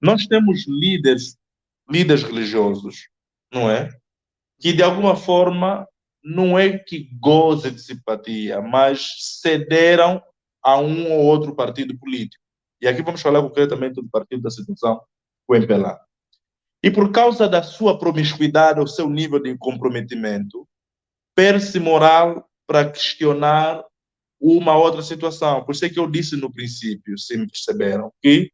Nós temos líderes religiosos, não é? Que, de alguma forma, não é que gozem de simpatia, mas cederam a um ou outro partido político. E aqui vamos falar concretamente do partido da situação, o MPLA. E por causa da sua promiscuidade, o seu nível de comprometimento, perde-se moral para questionar uma outra situação. Por isso é que eu disse no princípio, se me perceberam, que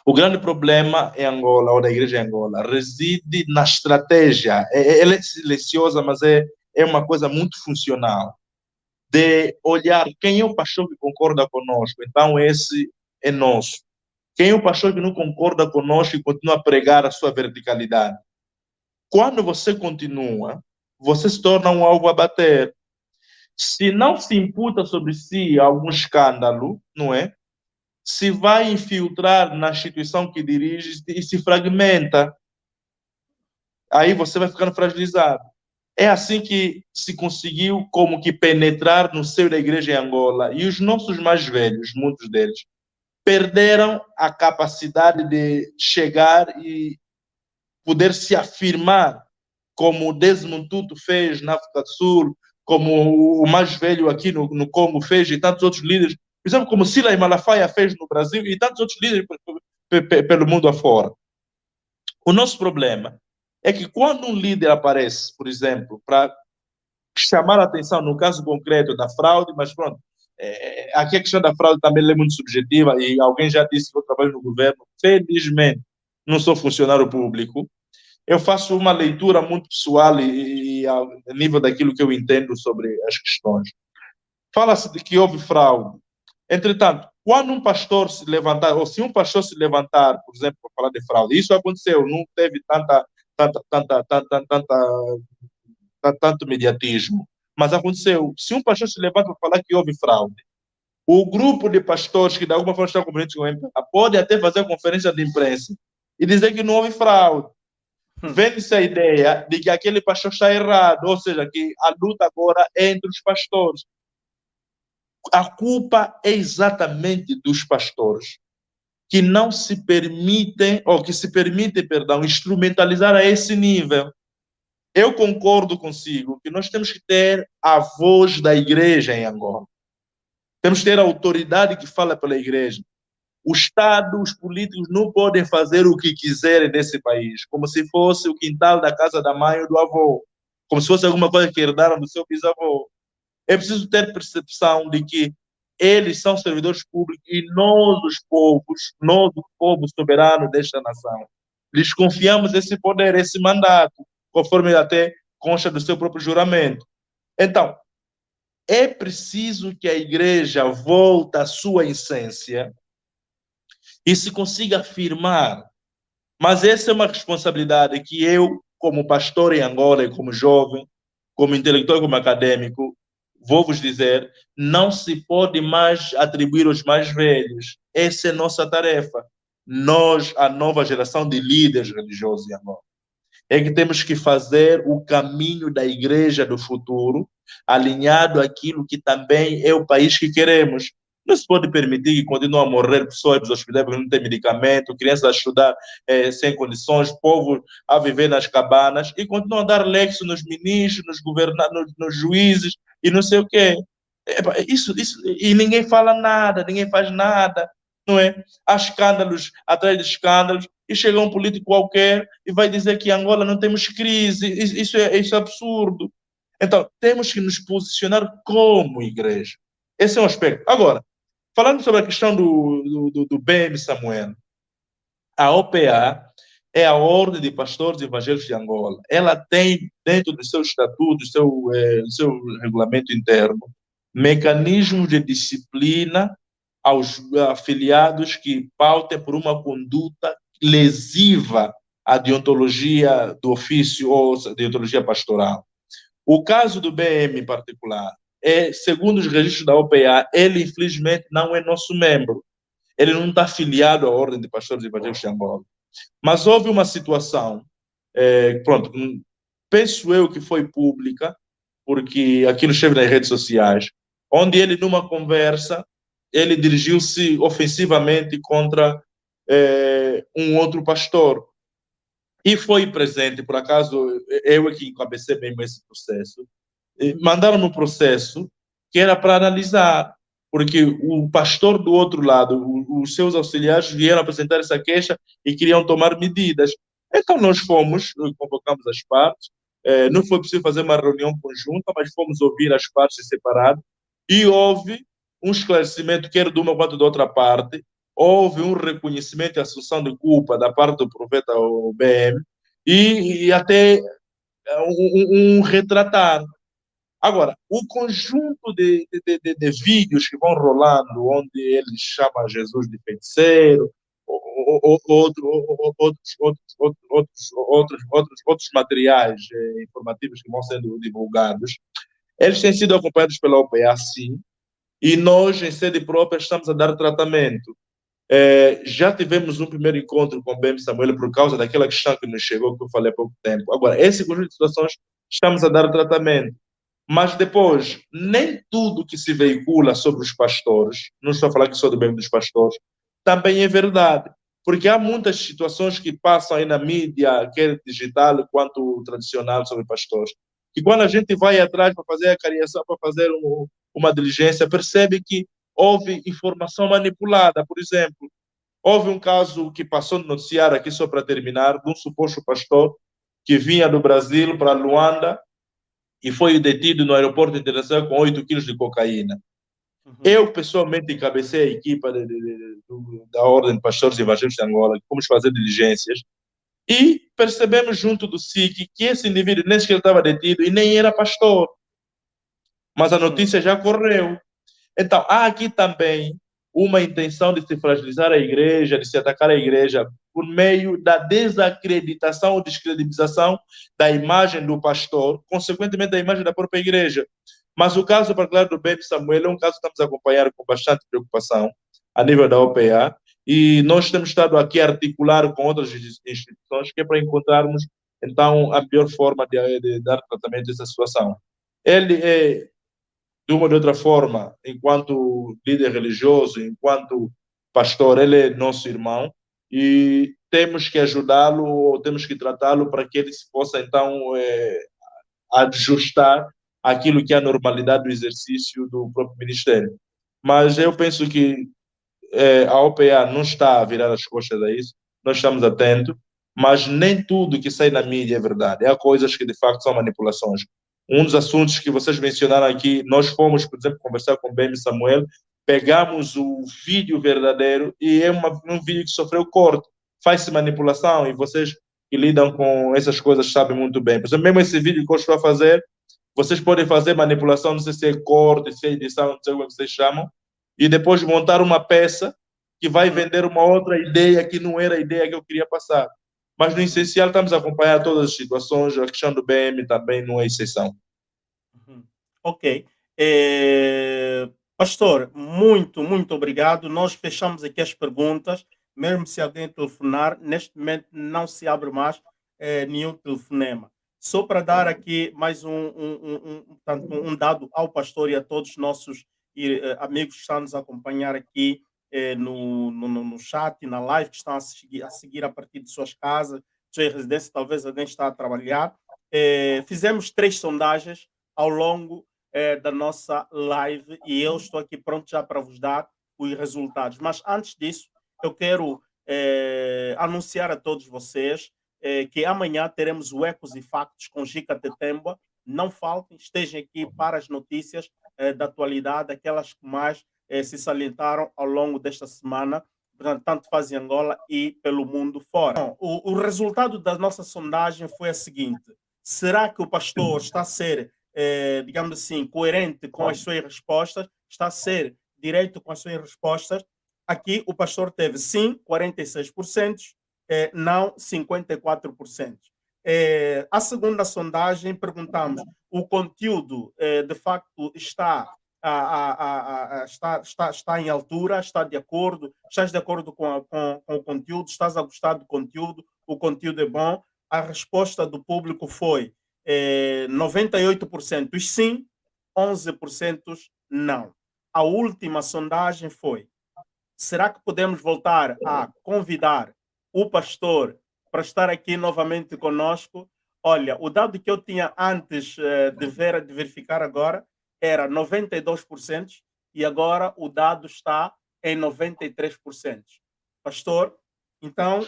o grande problema em Angola, ou da igreja em Angola, reside na estratégia. Ela é silenciosa, mas é uma coisa muito funcional, de olhar quem é o pastor que concorda conosco, então esse é nosso. Quem é o pastor que não concorda conosco e continua a pregar a sua verticalidade? Quando você continua, você se torna um alvo a bater. Se não se imputa sobre si algum escândalo, não é? Se vai infiltrar na instituição que dirige e se fragmenta. Aí você vai ficando fragilizado. É assim que se conseguiu como que penetrar no seio da igreja em Angola. E os nossos mais velhos, muitos deles, perderam a capacidade de chegar e poder se afirmar, como o Desmond Tutu fez na África do Sul, como o mais velho aqui no Congo fez, e tantos outros líderes, por exemplo, como Silas Malafaia fez no Brasil, e tantos outros líderes pelo mundo afora. O nosso problema é que quando um líder aparece, por exemplo, para chamar a atenção, no caso concreto da fraude, mas pronto, aqui a questão da fraude também é muito subjetiva, e alguém já disse que eu trabalho no governo, felizmente não sou funcionário público, eu faço uma leitura muito pessoal e a nível daquilo que eu entendo sobre as questões. Fala-se de que houve fraude. Entretanto, quando um pastor se levantar, ou se um pastor se levantar, por exemplo, para falar de fraude, isso aconteceu, não teve tanto mediatismo, mas aconteceu. Se um pastor se levanta para falar que houve fraude, o grupo de pastores que de alguma forma estão comprometidos com o MPLA pode até fazer a conferência de imprensa e dizer que não houve fraude. Vende-se a ideia de que aquele pastor está errado, ou seja, que a luta agora é entre os pastores. A culpa é exatamente dos pastores, que não se permitem, ou que se permitem, perdão, instrumentalizar a esse nível. Eu concordo consigo que nós temos que ter a voz da igreja em Angola. Temos que ter a autoridade que fala pela igreja. O Estado, os políticos não podem fazer o que quiserem nesse país, como se fosse o quintal da casa da mãe ou do avô, como se fosse alguma coisa que herdaram do seu bisavô. É preciso ter percepção de que eles são servidores públicos e nós, o povo soberano desta nação, lhes confiamos esse poder, esse mandato, conforme até consta do seu próprio juramento. Então, é preciso que a igreja volte à sua essência e se consiga afirmar. Mas essa é uma responsabilidade que eu, como pastor em Angola, e como jovem, como intelectual, como acadêmico, vou vos dizer, não se pode mais atribuir aos mais velhos. Essa é nossa tarefa. Nós, a nova geração de líderes religiosos em Angola, é que temos que fazer o caminho da igreja do futuro, alinhado àquilo que também é o país que queremos. Não se pode permitir que continuem a morrer pessoas nos hospitais porque não tem medicamento, crianças a estudar sem condições, povo a viver nas cabanas e continuam a dar lexo nos ministros, nos juízes e não sei o quê. Isso, e ninguém fala nada, ninguém faz nada, não é? Há escândalos atrás de escândalos e chega um político qualquer e vai dizer que em Angola não temos crise. Isso é absurdo. Então, temos que nos posicionar como igreja. Esse é um aspecto. Agora, falando sobre a questão do BM Samuel, a OPA é a Ordem de Pastores Evangélicos de Angola. Ela tem, dentro do seu estatuto, do seu regulamento interno, mecanismos de disciplina aos afiliados que pautem por uma conduta lesiva à deontologia do ofício ou deontologia pastoral. O caso do BM em particular, segundo os registros da OPA, ele infelizmente não é nosso membro. Ele não está afiliado à Ordem de Pastores Evangélicos de Angola. Mas houve uma situação, pronto, penso eu que foi pública, porque aquilo esteve nas redes sociais, onde ele, numa conversa, ele dirigiu-se ofensivamente contra um outro pastor. E foi presente, por acaso, eu é que encabecei mesmo esse processo. Mandaram-me um processo que era para analisar, porque o pastor do outro lado, os seus auxiliares vieram apresentar essa queixa e queriam tomar medidas. Então nós fomos, convocamos as partes, não foi possível fazer uma reunião conjunta, mas fomos ouvir as partes separadas e houve um esclarecimento, quer de uma quanto da outra parte, houve um reconhecimento e assunção de culpa da parte do profeta BM e até um retratar. Agora, o conjunto de vídeos que vão rolando, onde ele chama Jesus de feiticeiro, outros materiais informativos que vão sendo divulgados, eles têm sido acompanhados pela OPA, sim, e nós, em sede própria, estamos a dar tratamento. Já tivemos um primeiro encontro com o BM Samuel por causa daquela questão que nos chegou, que eu falei há pouco tempo. Agora, esse conjunto de situações, estamos a dar tratamento. Mas depois, nem tudo que se veicula sobre os pastores, não estou a falar que sou do bem dos pastores, também é verdade. Porque há muitas situações que passam aí na mídia, quer digital quanto tradicional, sobre pastores, que quando a gente vai atrás para fazer a cariação, para fazer uma diligência, percebe que houve informação manipulada. Por exemplo, houve um caso que passou no noticiário aqui, só para terminar, de um suposto pastor que vinha do Brasil para Luanda e foi detido no aeroporto internacional com 8 quilos de cocaína. Uhum. Eu, pessoalmente, encabecei a equipa da Ordem de Pastores Evangélicos de Angola, fomos fazer diligências, e percebemos junto do SIC que esse indivíduo nem sequer estava detido e nem era pastor. Mas a notícia já correu. Então, há aqui também uma intenção de se fragilizar a igreja, de se atacar a igreja, por meio da desacreditação ou descredibilização da imagem do pastor, consequentemente da imagem da própria igreja. Mas o caso particular do BM Samuel é um caso que estamos a acompanhar com bastante preocupação a nível da OPA, e nós temos estado aqui a articular com outras instituições que é para encontrarmos, então, a melhor forma de dar tratamento a essa situação. Ele é, de uma ou de outra forma, enquanto líder religioso, enquanto pastor, ele é nosso irmão e temos que ajudá-lo ou temos que tratá-lo para que ele se possa, então, ajustar aquilo que é a normalidade do exercício do próprio ministério. Mas eu penso que a OPA não está a virar as costas a isso, nós estamos atentos, mas nem tudo que sai na mídia é verdade. Há coisas que de facto são manipulações. Um dos assuntos que vocês mencionaram aqui, nós fomos, por exemplo, conversar com o Ben Samuel, pegamos o vídeo verdadeiro e é um vídeo que sofreu corte, faz-se manipulação e vocês que lidam com essas coisas sabem muito bem. Por exemplo, mesmo esse vídeo que eu estou a fazer, vocês podem fazer manipulação, não sei se é corte, se é edição, não sei como vocês chamam, e depois montar uma peça que vai vender uma outra ideia que não era a ideia que eu queria passar. Mas, no essencial, estamos a acompanhar todas as situações, a questão do BM também não é exceção. Ok. Pastor, muito obrigado. Nós fechamos aqui as perguntas. Mesmo se alguém telefonar, neste momento não se abre mais nenhum telefonema. Só para dar aqui mais um dado ao pastor e a todos os nossos amigos que estão a nos acompanhar aqui no chat e na live, que estão a seguir a partir de suas casas, suas residências, talvez alguém está a trabalhar. Fizemos 3 sondagens ao longo da nossa live e eu estou aqui pronto já para vos dar os resultados. Mas antes disso, eu quero anunciar a todos vocês que amanhã teremos o Ecos e Factos com Gica Tetemba. Não faltem, estejam aqui para as notícias da atualidade, aquelas que mais se salientaram ao longo desta semana, tanto faz em Angola e pelo mundo fora. Bom, o resultado da nossa sondagem foi a seguinte: será que o pastor está a ser, digamos assim, coerente com as suas respostas? Está a ser direito com as suas respostas? Aqui o pastor teve sim, 46%, não 54%. A segunda sondagem, perguntamos: o conteúdo de facto está em altura, está de acordo, estás de acordo com o conteúdo, estás a gostar do conteúdo, o conteúdo é bom? A resposta do público foi 98% sim, 11% não. A última sondagem foi: será que podemos voltar a convidar o pastor para estar aqui novamente conosco? Olha, o dado que eu tinha antes de verificar agora era 92% e agora o dado está em 93%. Pastor, então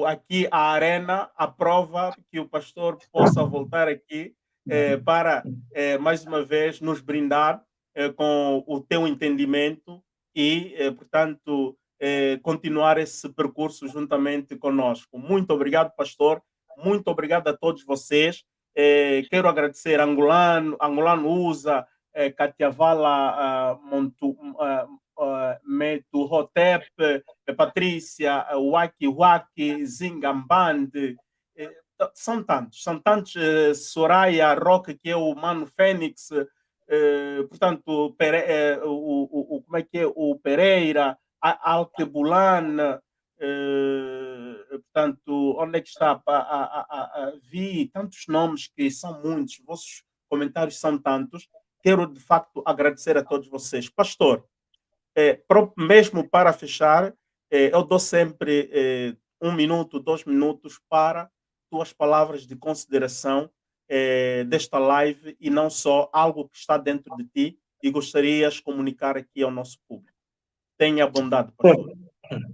aqui a Arena aprova que o pastor possa voltar aqui para mais uma vez nos brindar com o teu entendimento e, portanto, continuar esse percurso juntamente conosco. Muito obrigado, pastor. Muito obrigado a todos vocês. Quero agradecer a Angolano USA, Katiavala Metu Hotep, Patrícia, Waki, Zingamband, são tantos, Soraya Roque, que é o Mano Fênix, portanto, como é que é? O Pereira, Alquebulan, portanto, onde é que está? Vi tantos nomes que são muitos, vossos comentários são tantos. Quero, de facto, agradecer a todos vocês. Pastor, mesmo para fechar, eu dou sempre 1 minuto, 2 minutos para tuas palavras de consideração desta live e não só algo que está dentro de ti e gostarias de comunicar aqui ao nosso público. Tenha bondade, pastor.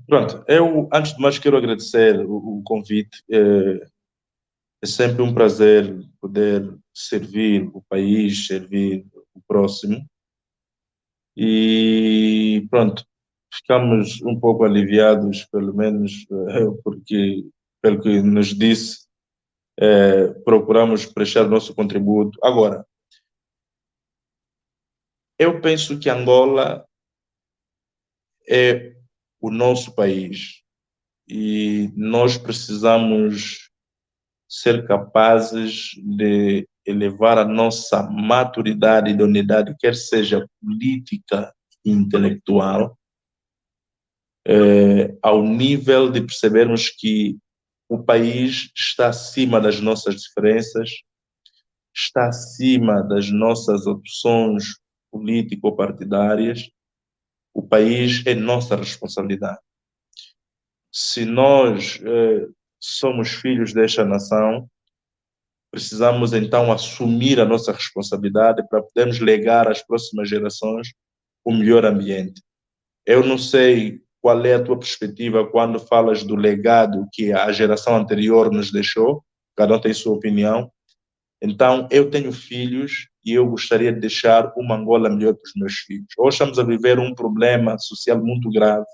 Pronto, eu, antes de mais, quero agradecer o convite. É sempre um prazer poder servir o país, servir o próximo. E pronto, ficamos um pouco aliviados, pelo menos, porque, pelo que nos disse, procuramos prestar o nosso contributo. Agora, eu penso que Angola é o nosso país e nós precisamos ser capazes de elevar a nossa maturidade e idoneidade, quer seja política e intelectual, ao nível de percebermos que o país está acima das nossas diferenças, está acima das nossas opções político-partidárias. O país é nossa responsabilidade. Se nós somos filhos desta nação, precisamos então assumir a nossa responsabilidade para podermos legar às próximas gerações o melhor ambiente. Eu não sei qual é a tua perspectiva quando falas do legado que a geração anterior nos deixou, cada um tem sua opinião. Então, eu tenho filhos e eu gostaria de deixar uma Angola melhor para os meus filhos. Hoje estamos a viver um problema social muito grave,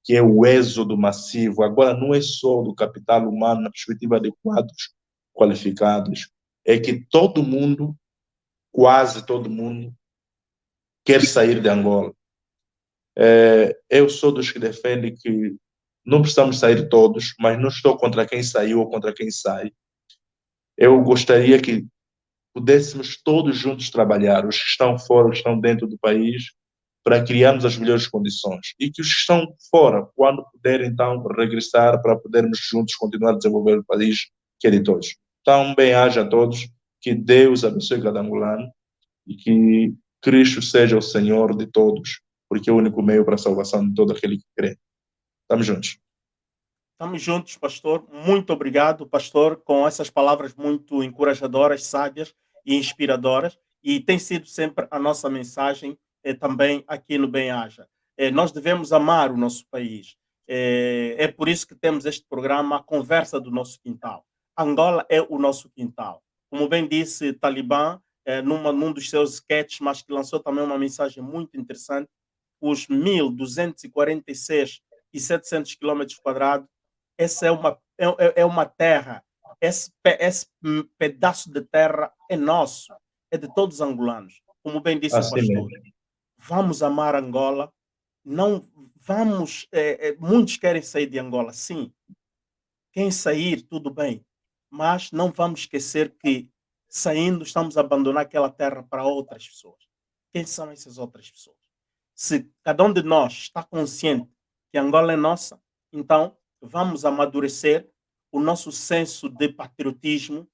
que é o êxodo massivo. Agora, não é só do capital humano, na perspectiva de quadros qualificados, é que todo mundo, quase todo mundo, quer sair de Angola. Eu sou dos que defendem que não precisamos sair todos, mas não estou contra quem saiu ou contra quem sai. Eu gostaria que pudéssemos todos juntos trabalhar, os que estão fora, os que estão dentro do país, para criarmos as melhores condições. E que os que estão fora, quando puderem, então, regressar para podermos juntos continuar a desenvolver o país, que é de todos. Então, bem-aja a todos, que Deus abençoe cada angolano e que Cristo seja o Senhor de todos, porque é o único meio para a salvação de todo aquele que crê. Estamos juntos. Estamos juntos, pastor. Muito obrigado, pastor, com essas palavras muito encorajadoras, sábias e inspiradoras. E tem sido sempre a nossa mensagem também aqui no Bem-Aja. Nós devemos amar o nosso país. É por isso que temos este programa, a conversa do nosso quintal. Angola é o nosso quintal. Como bem disse Talibã, num dos seus sketches, mas que lançou também uma mensagem muito interessante, os 1.246,700 quilômetros quadrados, essa é uma terra, esse pedaço de terra é nosso, é de todos os angolanos. Como bem disse o pastor, vamos amar Angola, não vamos, muitos querem sair de Angola, sim, quem sair, tudo bem, mas não vamos esquecer que saindo estamos a abandonar aquela terra para outras pessoas. Quem são essas outras pessoas? Se cada um de nós está consciente que Angola é nossa, então vamos amadurecer o nosso senso de patriotismo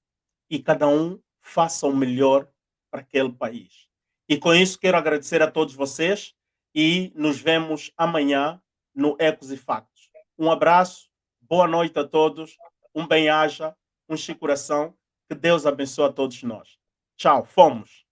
e cada um faça o melhor para aquele país. E com isso quero agradecer a todos vocês e nos vemos amanhã no Ecos e Factos. Um abraço, boa noite a todos, um bem-aja, um coração, que Deus abençoe a todos nós. Tchau, fomos!